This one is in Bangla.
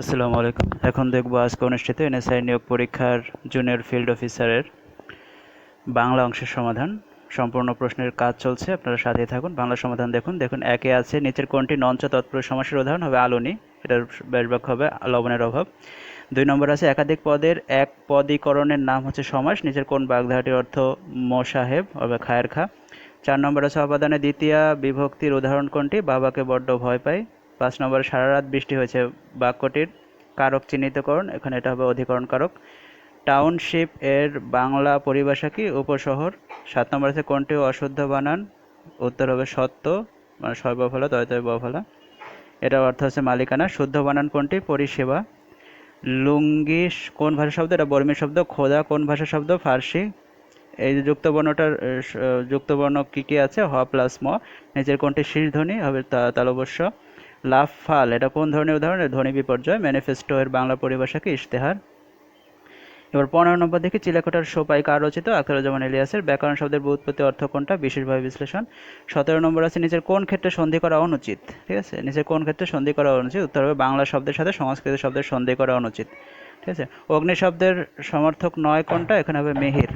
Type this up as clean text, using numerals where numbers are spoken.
আসসালামু আলাইকুম। এখন দেখব আজকে অনুষ্ঠিত এনএসআই নিয়োগ পরীক্ষার জুনিয়র ফিল্ড অফিসারের বাংলা অংশের সমাধান। সম্পূর্ণ প্রশ্নের কাজ চলছে, আপনারা সাথেই থাকুন। বাংলা সমাধান দেখুন একে আছে নিচের কোনটি নঞ্চ তৎপুরুষ সমাসের উদাহরণ হবে আলুনি, এটার ব্যাসবাক্য হবে লবণের অভাব। 2 নম্বর আছে একাধিক পদের এক পদীকরণের নাম হচ্ছে সমাস, নিচের কোন বাগধারাটির অর্থ মোসাহেব হবে খায়ের খা। 4 নম্বর আছে অপাদানে দ্বিতীয়া বিভক্তির উদাহরণ কোনটি, বাবাকে বড্ড ভয় পাই। 5 নম্বরে সারা রাত বৃষ্টি হয়েছে বাক্যটির কারক চিহ্নিতকরণ, এখানে এটা হবে অধিকরণ কারক। টাউনশিপ এর বাংলা পরিভাষা কি, উপশহর। 7 নম্বর আছে কোনটি অশুদ্ধ বানান, উত্তর হবে সত্য, মানে সর্বফলা তয়তয় বফলা, এটার অর্থ হচ্ছে মালিকানা। শুদ্ধ বানান কোনটি, পরিষেবা। লুঙ্গি কোন ভাষা শব্দ, এটা বর্মী শব্দ। খোদা কোন ভাষা শব্দ, ফার্সি। এই যে যুক্তবর্ণটার যুক্তবর্ণ কি কি আছে, হ প্লাস ম। নিচের কোনটি শীর্ষ ধ্বনি হবে, তালবস্য। লাফ ফাল এটা কোন ধরনের উদাহরণ, ধ্বনি বিপর্যয়। ম্যানিফেস্টো এর বাংলা পরিভাষা কি, ইশতেহার। এবার 15 নম্বর দেখি চিলেকোঠার সোপাই কার রচিত, আখতারুজ্জামান ইলিয়াসের। ব্যাকরণ শব্দের ব্যুৎপত্তি অর্থ কোনটা, বিশেষভাবে বিশ্লেষণ। 17 নম্বর আছে নিচের কোন ক্ষেত্রে সন্ধি করা অনুচিত, ঠিক আছে, নিচের কোন ক্ষেত্রে সন্ধি করা অনুচিত, উত্তর হবে বাংলা শব্দের সাথে সংস্কৃত শব্দের সন্ধি করা অনুচিত, ঠিক আছে। অগ্নি শব্দের সমর্থক নয় কোনটা, এখানে হবে মিহির।